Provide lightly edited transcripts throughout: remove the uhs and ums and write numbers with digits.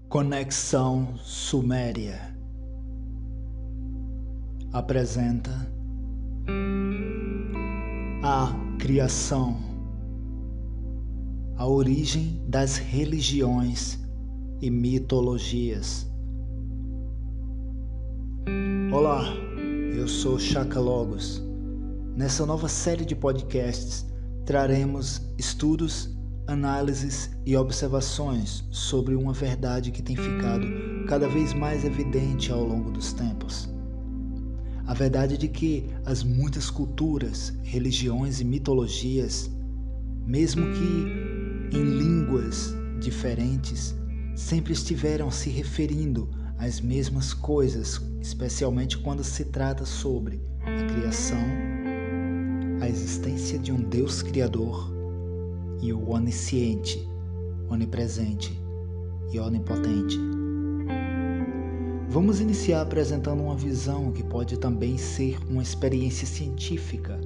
Conexão Suméria apresenta a criação, a origem das religiões e mitologias. Olá, eu sou Chaka Logos. Nessa nova série de podcasts traremos estudos, análises e observações sobre uma verdade que tem ficado cada vez mais evidente ao longo dos tempos. A verdade de que as muitas culturas, religiões e mitologias, mesmo que em línguas diferentes, sempre estiveram se referindo às mesmas coisas, especialmente quando se trata sobre a criação, a existência de um Deus Criador e o onisciente, onipresente e onipotente. Vamos iniciar apresentando uma visão que pode também ser uma experiência científica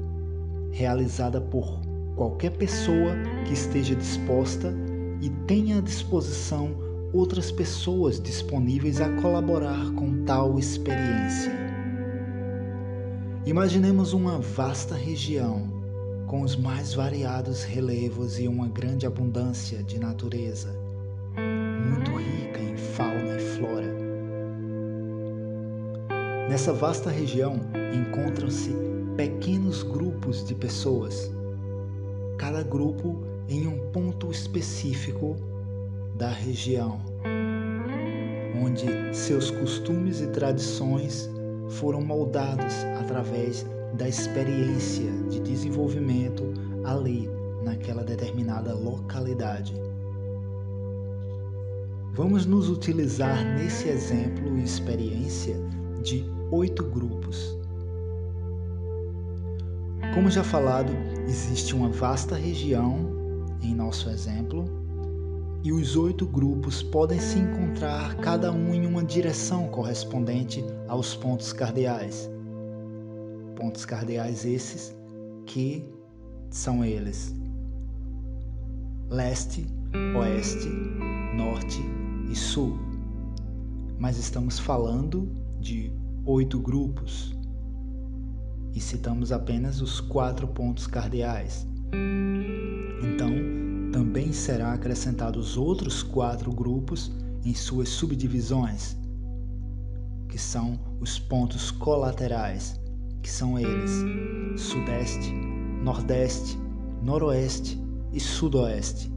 realizada por qualquer pessoa que esteja disposta e tenha à disposição outras pessoas disponíveis a colaborar com tal experiência. Imaginemos uma vasta região com os mais variados relevos e uma grande abundância de natureza, muito rica em fauna e flora. Nessa vasta região encontram-se pequenos grupos de pessoas, cada grupo em um ponto específico da região, onde seus costumes e tradições foram moldados através da experiência de desenvolvimento ali naquela determinada localidade. Vamos nos utilizar nesse exemplo e experiência de 8 grupos. Como já falado, existe uma vasta região em nosso exemplo e os 8 grupos podem se encontrar cada um em uma direção correspondente aos pontos cardeais. Pontos cardeais esses que são eles: leste, oeste, norte e sul. Mas estamos falando de 8 grupos e citamos apenas os 4 pontos cardeais. Então, também será acrescentados outros 4 grupos em suas subdivisões, que são os pontos colaterais, que são eles: sudeste, nordeste, noroeste e sudoeste.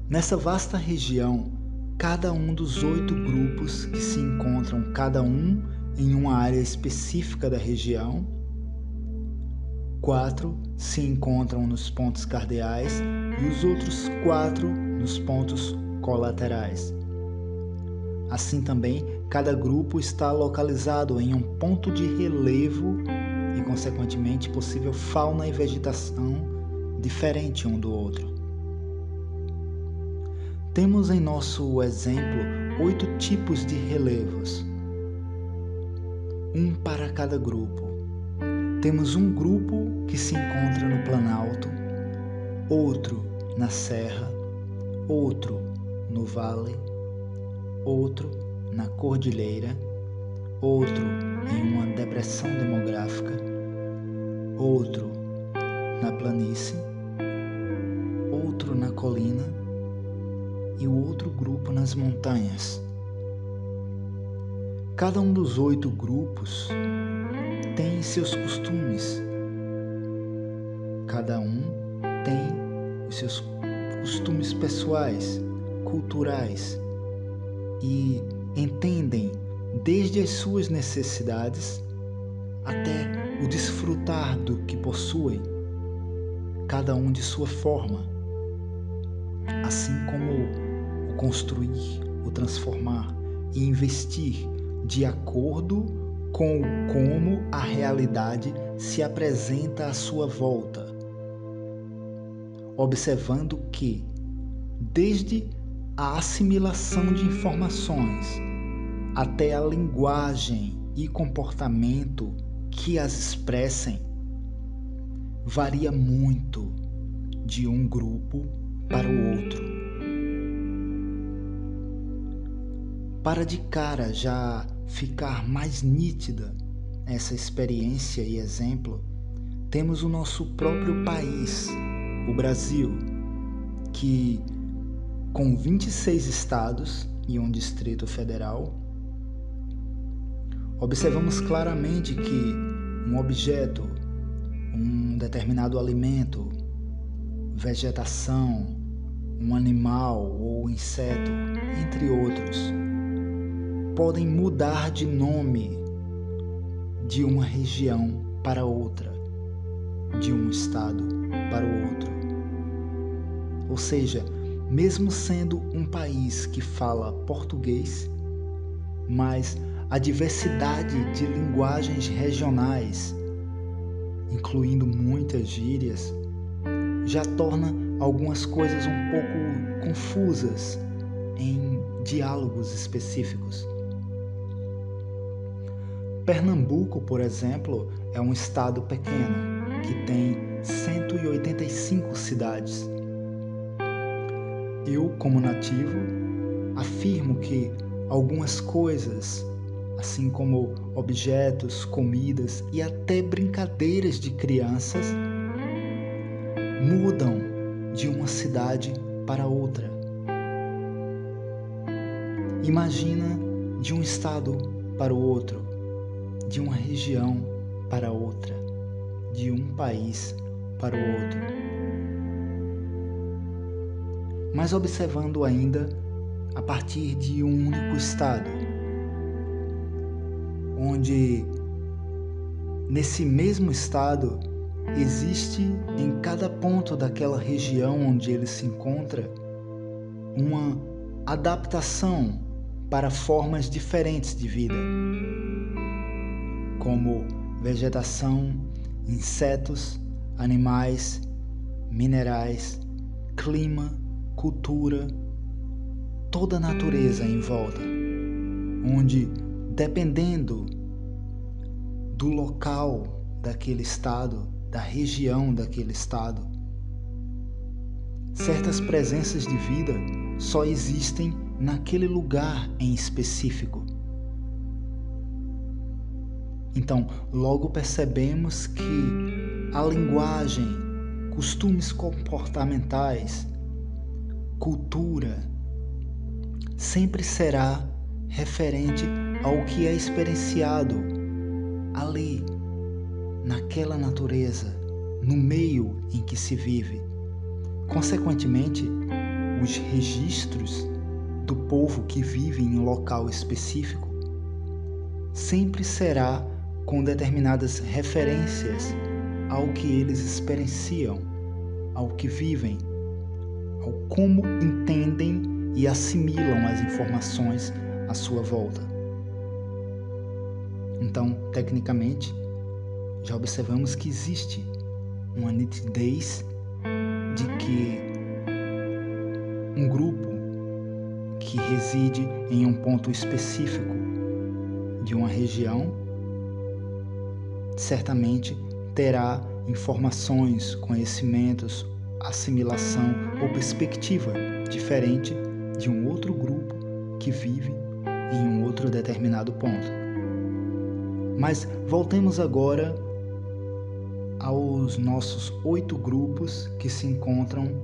Nessa vasta região, cada um dos 8 grupos que se encontram cada um em uma área específica da região, 4 se encontram nos pontos cardeais e os outros 4 nos pontos colaterais. Assim também, cada grupo está localizado em um ponto de relevo e, consequentemente, possível fauna e vegetação diferente um do outro. Temos em nosso exemplo 8 tipos de relevos, um para cada grupo. Temos um grupo que se encontra no Planalto, outro na Serra, outro no Vale, outro na Cordilheira, outro em uma depressão demográfica, outro na planície, outro na colina e o outro grupo nas montanhas. Cada um dos 8 grupos tem seus costumes, cada um tem os seus costumes pessoais, culturais, e entendem desde as suas necessidades até o desfrutar do que possuem, cada um de sua forma, assim como o construir, o transformar e investir de acordo com como a realidade se apresenta à sua volta, observando que, desde a assimilação de informações até a linguagem e comportamento que as expressem, varia muito de um grupo para o outro. Para de cara já ficar mais nítida essa experiência e exemplo, temos o nosso próprio país, o Brasil, que com 26 estados e um Distrito Federal, observamos claramente que um objeto, um determinado alimento, vegetação, um animal ou inseto, entre outros, podem mudar de nome de uma região para outra, de um estado para o outro. Ou seja, mesmo sendo um país que fala português, mas a diversidade de linguagens regionais, incluindo muitas gírias, já torna algumas coisas um pouco confusas em diálogos específicos. Pernambuco, por exemplo, é um estado pequeno que tem 185 cidades. Eu, como nativo, afirmo que algumas coisas, assim como objetos, comidas e até brincadeiras de crianças, mudam de uma cidade para outra. Imagina de um estado para o outro, de uma região para outra, de um país para o outro. Mas observando ainda a partir de um único estado, onde nesse mesmo estado existe em cada ponto daquela região onde ele se encontra uma adaptação para formas diferentes de vida, como vegetação, insetos, animais, minerais, clima, cultura, toda a natureza em volta, onde, dependendo do local daquele estado, da região daquele estado, certas presenças de vida só existem naquele lugar em específico. Então, logo percebemos que a linguagem, costumes comportamentais, cultura, sempre será referente ao que é experienciado ali, naquela natureza, no meio em que se vive. Consequentemente, os registros do povo que vive em um local específico sempre será com determinadas referências ao que eles experienciam, ao que vivem, ao como entendem e assimilam as informações à sua volta. Então, tecnicamente, já observamos que existe uma nitidez de que um grupo que reside em um ponto específico de uma região certamente terá informações, conhecimentos, assimilação ou perspectiva diferente de um outro grupo que vive em um outro determinado ponto. Mas voltemos agora aos nossos 8 grupos que se encontram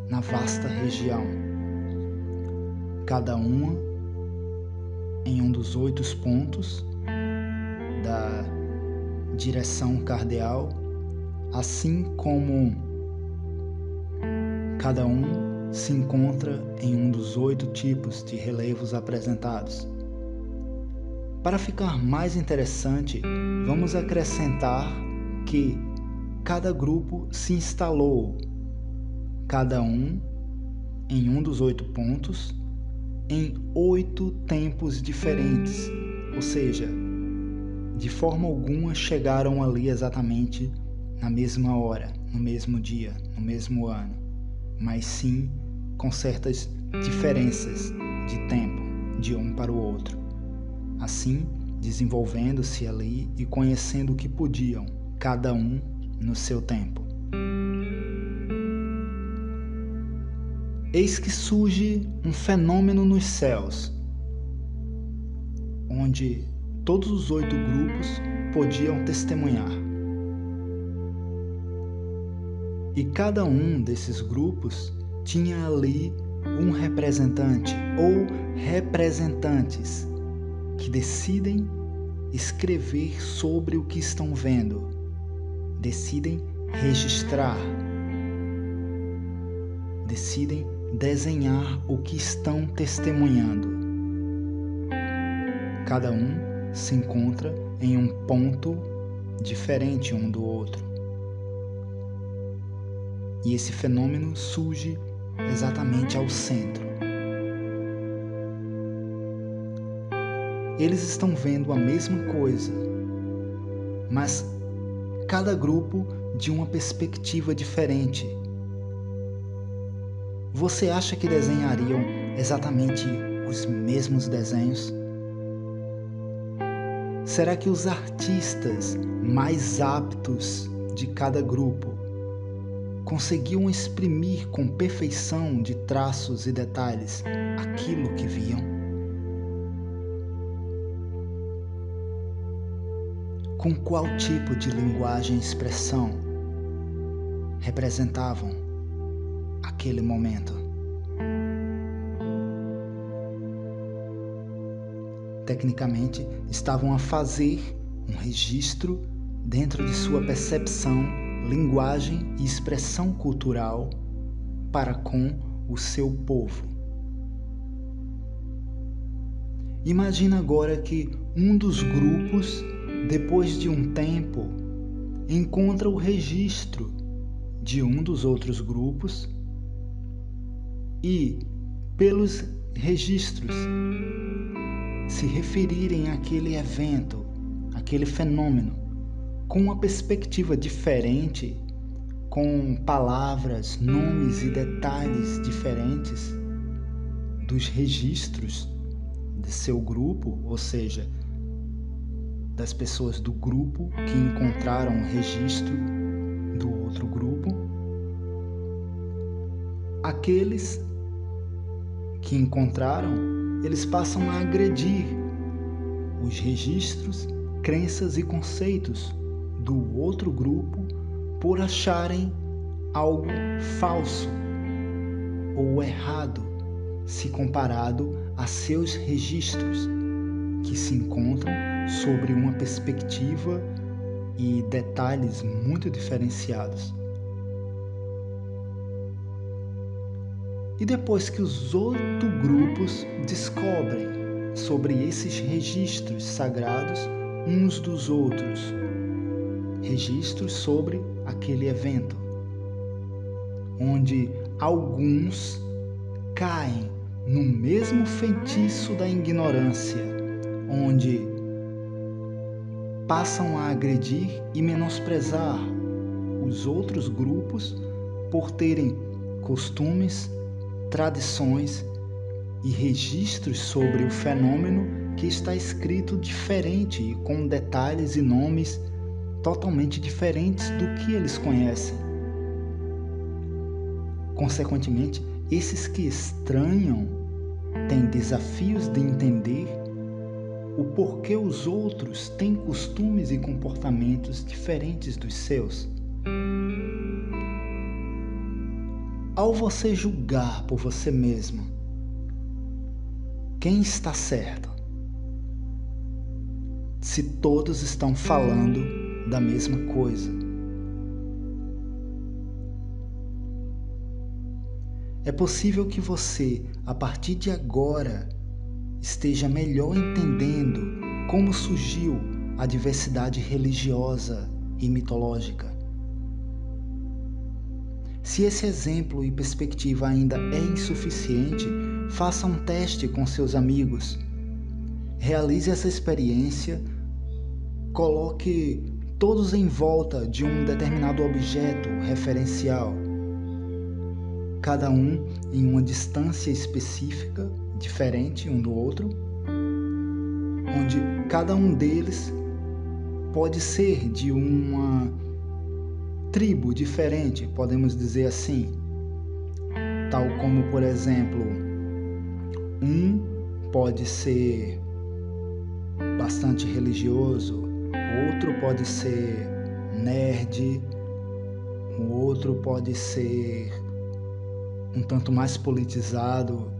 na vasta região, cada uma em um dos 8 pontos da direção cardeal, assim como cada um se encontra em um dos 8 tipos de relevos apresentados. Para ficar mais interessante, vamos acrescentar que cada grupo se instalou, cada um em um dos 8 pontos, em 8 tempos diferentes, ou seja, de forma alguma chegaram ali exatamente na mesma hora, no mesmo dia, no mesmo ano, mas sim com certas diferenças de tempo de um para o outro, assim desenvolvendo-se ali e conhecendo o que podiam, cada um no seu tempo. Eis que surge um fenômeno nos céus, onde todos os 8 grupos podiam testemunhar. E cada um desses grupos tinha ali um representante ou representantes que decidem escrever sobre o que estão vendo, decidem registrar, decidem desenhar o que estão testemunhando. Cada um se encontra em um ponto diferente um do outro. E esse fenômeno surge exatamente ao centro. Eles estão vendo a mesma coisa, mas cada grupo de uma perspectiva diferente. Você acha que desenhariam exatamente os mesmos desenhos? Será que os artistas mais aptos de cada grupo conseguiam exprimir com perfeição de traços e detalhes aquilo que viam? Com qual tipo de linguagem e expressão representavam aquele momento? Tecnicamente, estavam a fazer um registro dentro de sua percepção, linguagem e expressão cultural para com o seu povo. Imagina agora que um dos grupos, depois de um tempo, encontra o registro de um dos outros grupos e, pelos registros, se referirem àquele evento, àquele fenômeno, com uma perspectiva diferente, com palavras, nomes e detalhes diferentes dos registros de seu grupo, ou seja, das pessoas do grupo que encontraram o registro do outro grupo. Aqueles que encontraram, eles passam a agredir os registros, crenças e conceitos do outro grupo por acharem algo falso ou errado se comparado a seus registros, que se encontram sobre uma perspectiva e detalhes muito diferenciados. E depois que os 8 grupos descobrem sobre esses registros sagrados uns dos outros, registros sobre aquele evento, onde alguns caem no mesmo feitiço da ignorância, onde passam a agredir e menosprezar os outros grupos por terem costumes, tradições e registros sobre o fenômeno que está escrito diferente e com detalhes e nomes totalmente diferentes do que eles conhecem. Consequentemente, esses que estranham têm desafios de entender o porquê os outros têm costumes e comportamentos diferentes dos seus. Ao você julgar por você mesmo, quem está certo? Se todos estão falando da mesma coisa. É possível que você, a partir de agora, esteja melhor entendendo como surgiu a diversidade religiosa e mitológica. Se esse exemplo e perspectiva ainda é insuficiente, faça um teste com seus amigos. Realize essa experiência, coloque todos em volta de um determinado objeto referencial, cada um em uma distância específica, diferente um do outro, onde cada um deles pode ser de uma tribo diferente, podemos dizer assim, tal como, por exemplo, um pode ser bastante religioso, outro pode ser nerd, o outro pode ser um tanto mais politizado,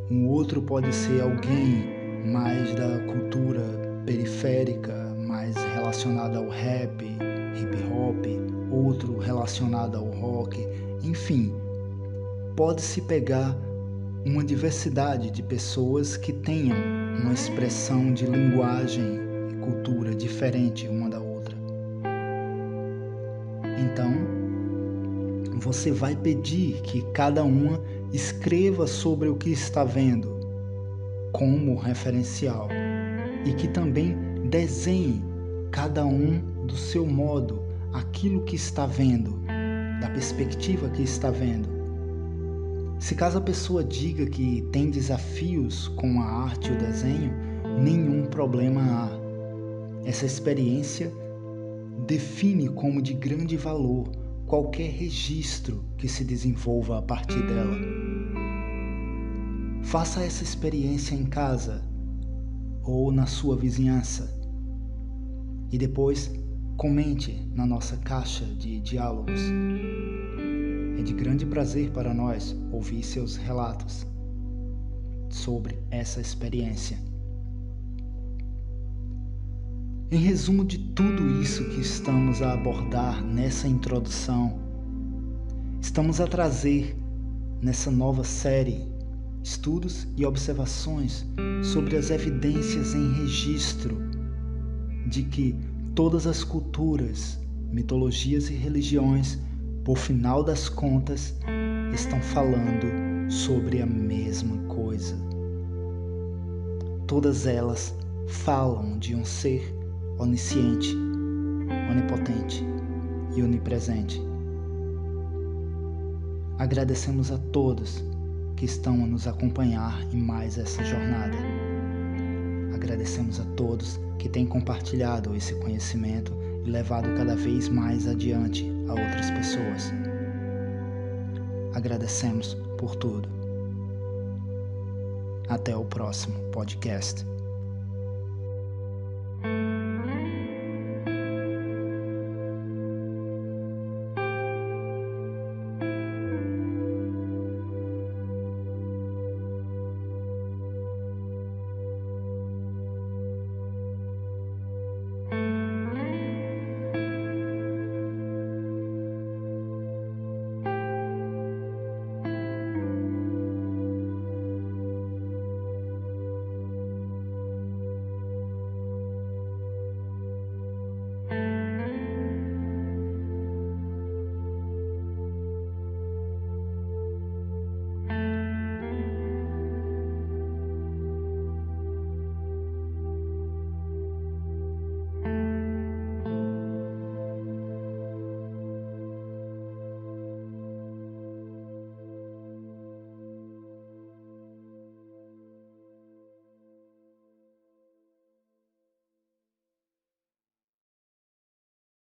um outro pode ser alguém mais da cultura periférica, mais relacionado ao rap, hip hop, outro relacionado ao rock, enfim, pode-se pegar uma diversidade de pessoas que tenham uma expressão de linguagem e cultura diferente uma da outra. Então, você vai pedir que cada uma escreva sobre o que está vendo como referencial e que também desenhe cada um do seu modo aquilo que está vendo, da perspectiva que está vendo. Se caso a pessoa diga que tem desafios com a arte e o desenho, nenhum problema há. Essa experiência define como de grande valor qualquer registro que se desenvolva a partir dela. Faça essa experiência em casa ou na sua vizinhança e depois comente na nossa caixa de diálogos. É de grande prazer para nós ouvir seus relatos sobre essa experiência. Em resumo de tudo isso que estamos a abordar nessa introdução, estamos a trazer nessa nova série estudos e observações sobre as evidências em registro de que todas as culturas, mitologias e religiões, por final das contas, estão falando sobre a mesma coisa. Todas elas falam de um ser onisciente, onipotente e onipresente. Agradecemos a todos que estão a nos acompanhar em mais essa jornada. Agradecemos a todos que têm compartilhado esse conhecimento e levado cada vez mais adiante a outras pessoas. Agradecemos por tudo. Até o próximo podcast.